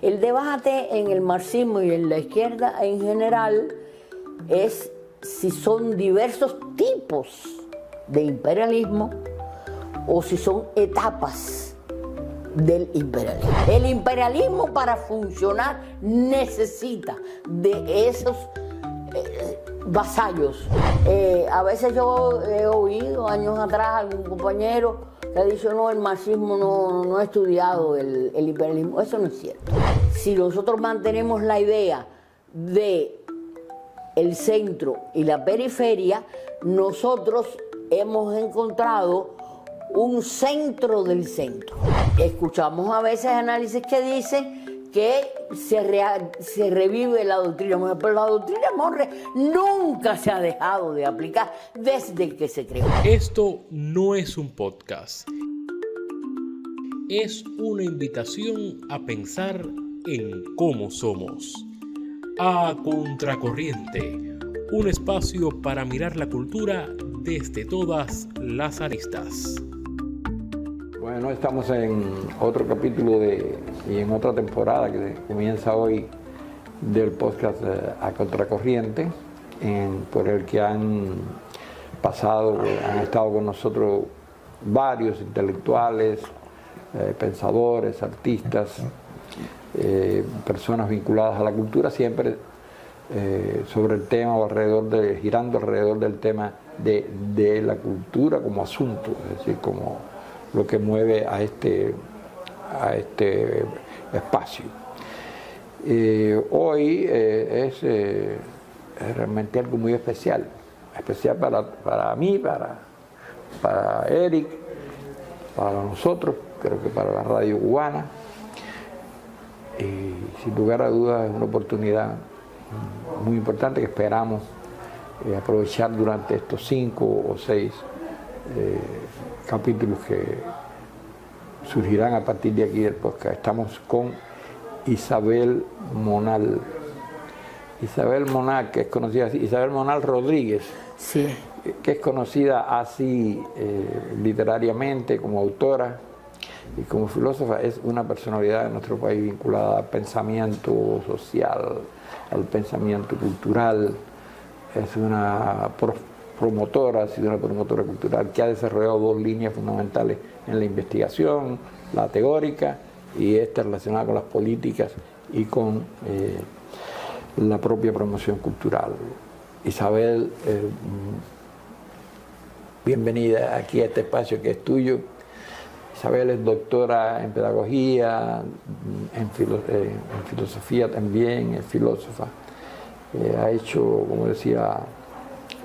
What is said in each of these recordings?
El debate en el marxismo y en la izquierda en general es si son diversos tipos de imperialismo o si son etapas del imperialismo. El imperialismo, para funcionar, necesita de esos vasallos. A veces yo he oído años atrás algún compañero que ha dicho: no, el marxismo no ha estudiado el imperialismo. Eso no es cierto. Si nosotros mantenemos la idea de el centro y la periferia, nosotros hemos encontrado un centro del centro. Escuchamos a veces análisis que dicen que se revive la doctrina Monge, pero la doctrina Monge nunca se ha dejado de aplicar desde que se creó. Esto no es un podcast, es una invitación a pensar en cómo somos. A Contracorriente, un espacio para mirar la cultura desde todas las aristas. Bueno, estamos en otro capítulo y en otra temporada que comienza hoy del podcast A Contracorriente, por el que han estado con nosotros varios intelectuales, pensadores, artistas, personas vinculadas a la cultura, siempre sobre el tema o girando alrededor del tema de la cultura como asunto, es decir, como lo que mueve a este espacio. Hoy es realmente algo muy especial para mí, para Eric, para nosotros, creo que para la radio cubana. Y sin lugar a dudas es una oportunidad muy importante que esperamos aprovechar durante estos 5 o 6 capítulos que surgirán a partir de aquí del podcast. Estamos con Isabel Monal. Isabel Monal, que es conocida así, Isabel Monal Rodríguez, Sí. que es conocida así literariamente como autora y como filósofa. Es una personalidad de nuestro país vinculada al pensamiento social, al pensamiento cultural. Es una promotora, ha sido una promotora cultural que ha desarrollado 2 líneas fundamentales en la investigación: la teórica y esta relacionada con las políticas y con la propia promoción cultural. Isabel, bienvenida aquí a este espacio que es tuyo. Isabel es doctora en pedagogía, en filosofía también, es filósofa. Ha hecho, como decía,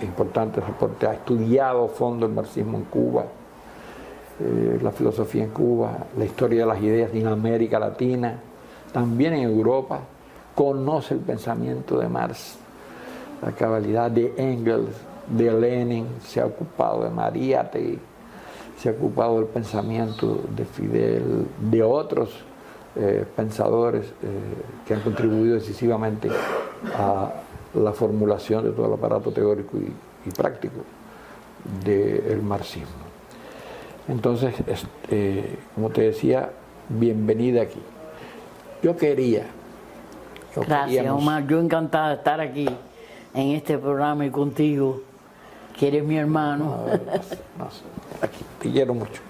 importantes reportes, ha estudiado a fondo el marxismo en Cuba, la filosofía en Cuba, la historia de las ideas en América Latina, también en Europa. Conoce el pensamiento de Marx, la cabalidad de Engels, de Lenin, se ha ocupado de Mariátegui, se ha ocupado del pensamiento de Fidel, de otros pensadores que han contribuido decisivamente a la formulación de todo el aparato teórico y práctico del marxismo. Entonces, como te decía, bienvenida aquí. Gracias, Omar. Yo encantada de estar aquí en este programa y contigo, que eres mi hermano. Aquí, te quiero mucho.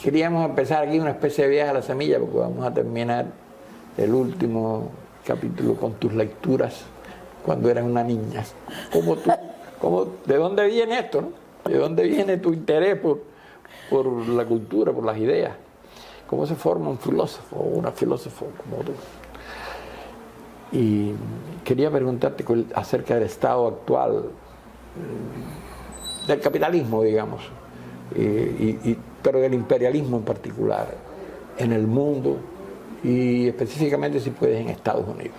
Queríamos empezar aquí una especie de viaje a la semilla, porque vamos a terminar el último capítulo con tus lecturas cuando eras una niña. ¿De dónde viene esto, no? ¿De dónde viene tu interés por la cultura, por las ideas? ¿Cómo se forma un filósofo o una filósofa como tú? Y quería preguntarte acerca del estado actual del capitalismo, digamos, pero del imperialismo en particular, en el mundo y específicamente, si puedes, en Estados Unidos.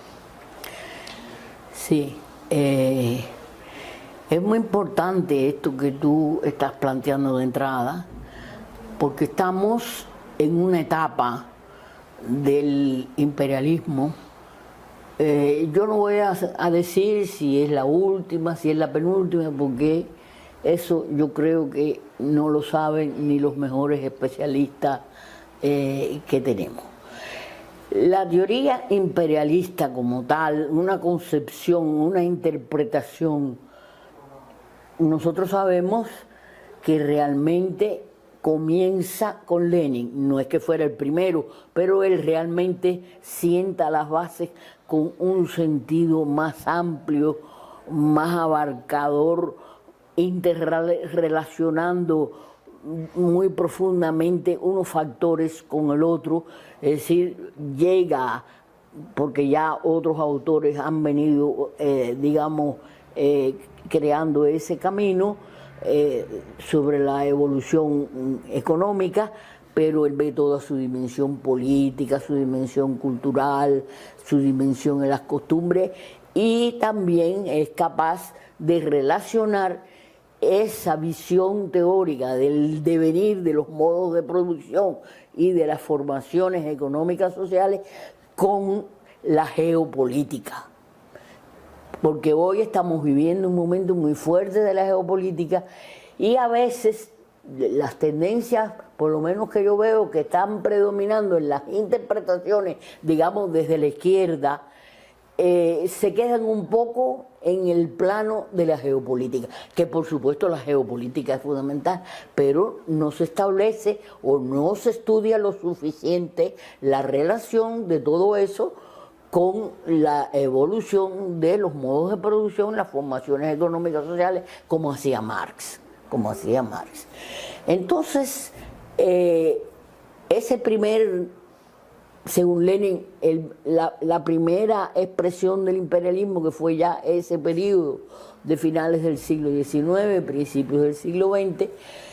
Sí, es muy importante esto que tú estás planteando de entrada, porque estamos en una etapa del imperialismo. Yo no voy a decir si es la última, si es la penúltima, porque eso yo creo que no lo saben ni los mejores especialistas que tenemos. La teoría imperialista como tal, una concepción, una interpretación, nosotros sabemos que realmente comienza con Lenin, no es que fuera el primero, pero él realmente sienta las bases con un sentido más amplio, más abarcador, interrelacionando muy profundamente unos factores con el otro, es decir, llega, porque ya otros autores han venido, creando ese camino sobre la evolución económica, pero él ve toda su dimensión política, su dimensión cultural, su dimensión en las costumbres, y también es capaz de relacionar esa visión teórica del devenir de los modos de producción y de las formaciones económicas sociales con la geopolítica. Porque hoy estamos viviendo un momento muy fuerte de la geopolítica y a veces las tendencias, por lo menos que yo veo, que están predominando en las interpretaciones, digamos desde la izquierda, se quedan un poco en el plano de la geopolítica, que por supuesto la geopolítica es fundamental, pero no se establece o no se estudia lo suficiente la relación de todo eso con la evolución de los modos de producción, las formaciones económicas sociales, como hacía Marx. Entonces, ese primer, según Lenin, la primera expresión del imperialismo, que fue ya ese periodo de finales del siglo XIX, principios del siglo XX,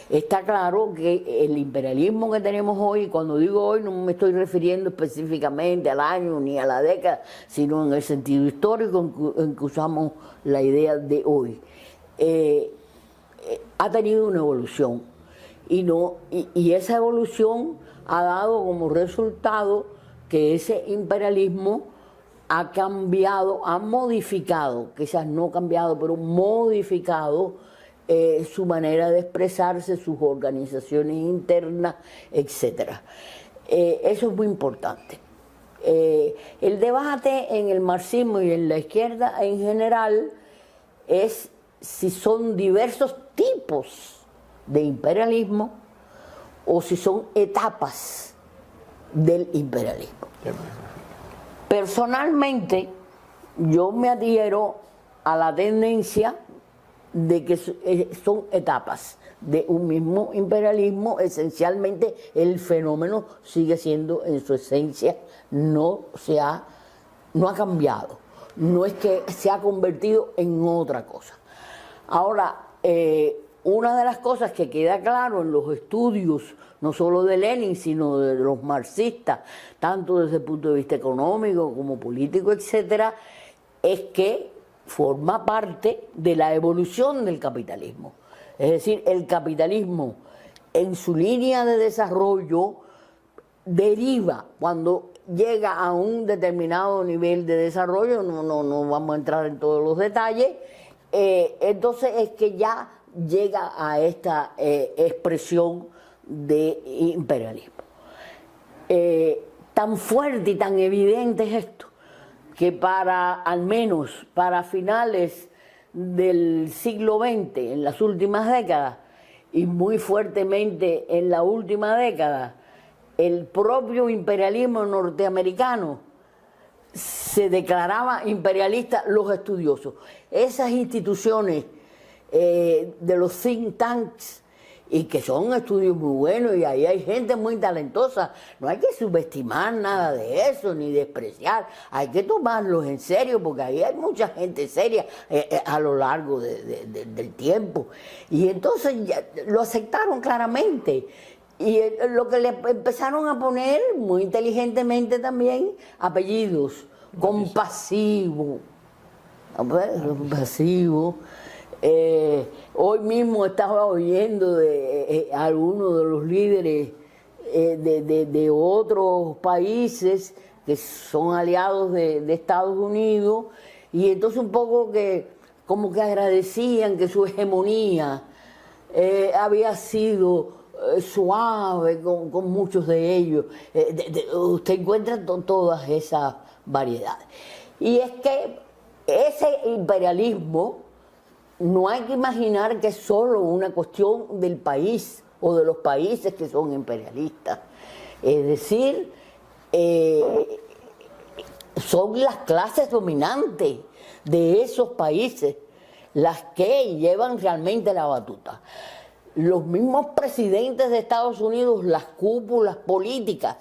está claro que el imperialismo que tenemos hoy, cuando digo hoy no me estoy refiriendo específicamente al año ni a la década, sino en el sentido histórico en que usamos la idea de hoy, ha tenido una evolución y esa evolución ha dado como resultado que ese imperialismo ha cambiado, ha modificado, quizás no cambiado, pero modificado su manera de expresarse, sus organizaciones internas, etc. Eso es muy importante. El debate en el marxismo y en la izquierda en general es si son diversos tipos de imperialismo o si son etapas del imperialismo. Personalmente, yo me adhiero a la tendencia de que son etapas de un mismo imperialismo. Esencialmente el fenómeno sigue siendo en su esencia, no ha cambiado, no es que se ha convertido en otra cosa. Ahora, una de las cosas que queda claro en los estudios, no solo de Lenin, sino de los marxistas, tanto desde el punto de vista económico como político, etcétera, es que forma parte de la evolución del capitalismo. Es decir, el capitalismo en su línea de desarrollo deriva, cuando llega a un determinado nivel de desarrollo, no vamos a entrar en todos los detalles, entonces es que ya llega a esta expresión de imperialismo. Tan fuerte y tan evidente es esto, que al menos para finales del siglo XX, en las últimas décadas, y muy fuertemente en la última década, el propio imperialismo norteamericano se declaraba imperialista, los estudiosos. Esas instituciones de los think tanks, y que son estudios muy buenos, y ahí hay gente muy talentosa, no hay que subestimar nada de eso, ni despreciar, hay que tomarlos en serio, porque ahí hay mucha gente seria a lo largo del tiempo, y entonces ya lo aceptaron claramente, y lo que le empezaron a poner, muy inteligentemente también, apellidos, compasivo, hoy mismo estaba oyendo de algunos de los líderes de otros países que son aliados de Estados Unidos, y entonces un poco que como que agradecían que su hegemonía había sido suave con muchos de ellos. Usted encuentra todas esas variedades. Y es que ese imperialismo no hay que imaginar que es solo una cuestión del país o de los países que son imperialistas. Es decir, son las clases dominantes de esos países las que llevan realmente la batuta. Los mismos presidentes de Estados Unidos, las cúpulas políticas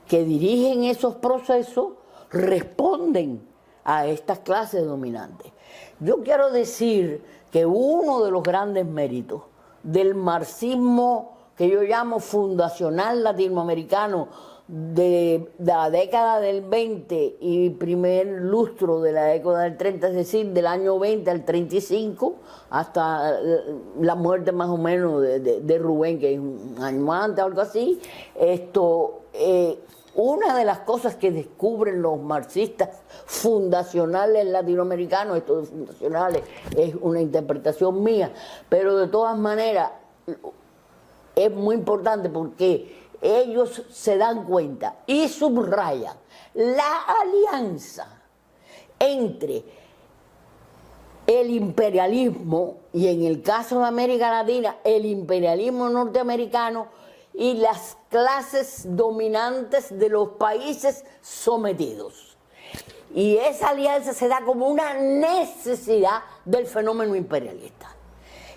que dirigen esos procesos, responden a estas clases dominantes. Yo quiero decir que uno de los grandes méritos del marxismo que yo llamo fundacional latinoamericano de la década del 20 y primer lustro de la década del 30, es decir, del año 20 al 35, hasta la muerte más o menos de Rubén, que es un año antes o algo así, una de las cosas que descubren los marxistas fundacionales latinoamericanos, esto de fundacionales es una interpretación mía, pero de todas maneras es muy importante porque ellos se dan cuenta y subrayan la alianza entre el imperialismo, y en el caso de América Latina, el imperialismo norteamericano y las clases dominantes de los países sometidos. Y esa alianza se da como una necesidad del fenómeno imperialista.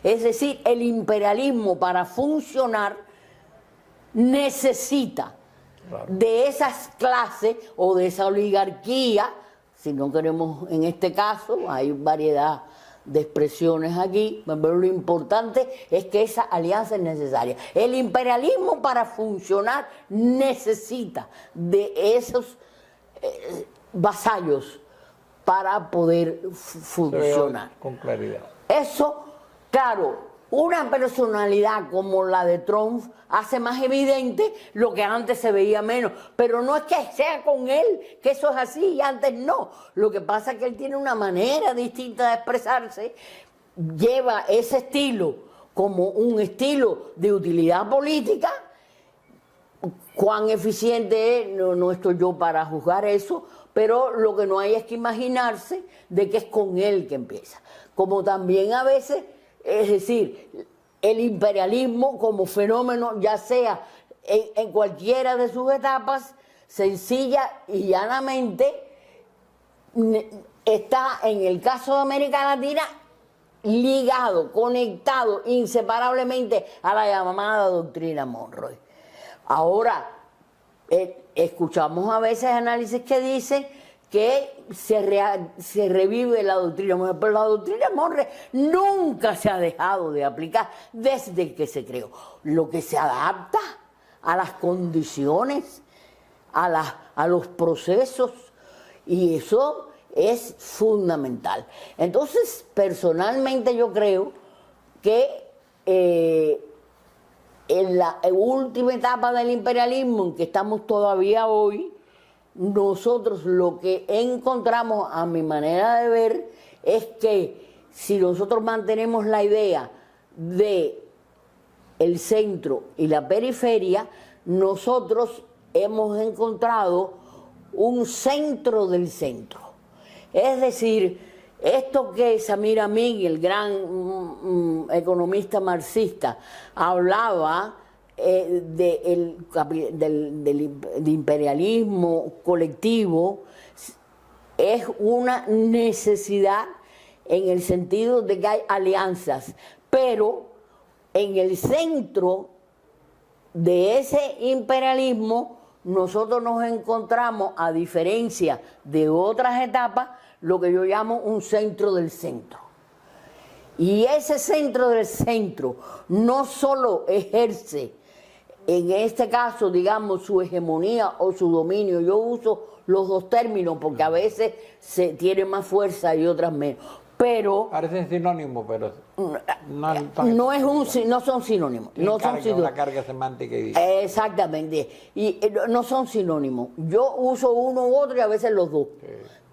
Es decir, el imperialismo para funcionar necesita de esas clases o de esa oligarquía, si no queremos en este caso, hay variedad de expresiones aquí, pero lo importante es que esa alianza es necesaria. El imperialismo para funcionar necesita de esos vasallos para poder funcionar. Con claridad. Eso, claro, una personalidad como la de Trump hace más evidente lo que antes se veía menos, pero no es que sea con él, que eso es así y antes no. Lo que pasa es que él tiene una manera distinta de expresarse, lleva ese estilo como un estilo de utilidad política. Cuán eficiente es, no estoy yo para juzgar eso, pero lo que no hay es que imaginarse de que es con él que empieza. Como también a veces, es decir, el imperialismo como fenómeno, ya sea en cualquiera de sus etapas, sencilla y llanamente, está en el caso de América Latina ligado, conectado inseparablemente a la llamada doctrina Monroe. Ahora, escuchamos a veces análisis que dicen que se revive la doctrina Monroe, pero la doctrina Monroe nunca se ha dejado de aplicar desde que se creó. Lo que se adapta a las condiciones, a los procesos, y eso es fundamental. Entonces, personalmente yo creo que en la última etapa del imperialismo en que estamos todavía hoy, nosotros lo que encontramos, a mi manera de ver, es que si nosotros mantenemos la idea de el centro y la periferia, nosotros hemos encontrado un centro del centro. Es decir, esto que Samir Amin, el gran economista marxista, hablaba del imperialismo colectivo, es una necesidad en el sentido de que hay alianzas, pero en el centro de ese imperialismo nosotros nos encontramos, a diferencia de otras etapas, lo que yo llamo un centro del centro. Y ese centro del centro no solo ejerce, en este caso, digamos, su hegemonía o su dominio. Yo uso los dos términos porque a veces se tiene más fuerza y otras menos. Pero parecen sinónimos, pero no son sinónimos. Una carga semántica. Exactamente. Y no son sinónimos. Yo uso uno u otro y a veces los dos,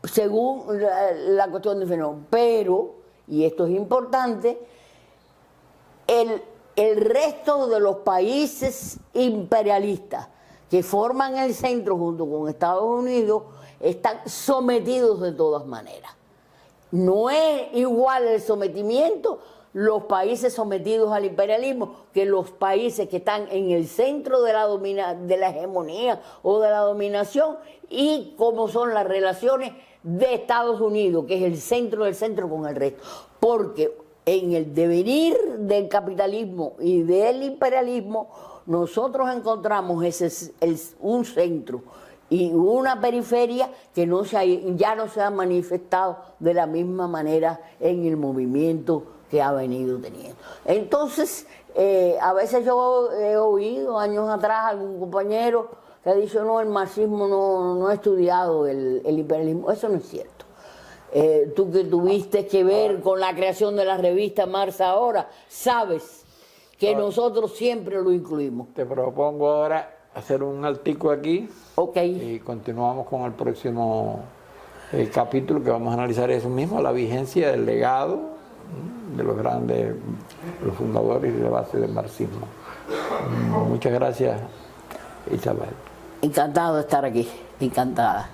según la cuestión del fenómeno. Pero, y esto es importante, el resto de los países imperialistas que forman el centro junto con Estados Unidos están sometidos de todas maneras. No es igual el sometimiento los países sometidos al imperialismo que los países que están en el centro de la hegemonía o de la dominación, y cómo son las relaciones de Estados Unidos, que es el centro del centro con el resto. Porque en el devenir del capitalismo y del imperialismo, nosotros encontramos un centro y una periferia que ya no se ha manifestado de la misma manera en el movimiento que ha venido teniendo. Entonces, a veces yo he oído años atrás algún compañero que ha dicho, no, el marxismo no ha estudiado el imperialismo. Eso no es cierto. Tú que tuviste que ver con la creación de la revista Marx Ahora, sabes que nosotros siempre lo incluimos. Te propongo ahora hacer un artículo aquí. Ok. Y continuamos con el próximo capítulo, que vamos a analizar eso mismo, la vigencia del legado de los grandes, los fundadores y de base del marxismo. Muchas gracias, Isabel. Encantado de estar aquí, encantada.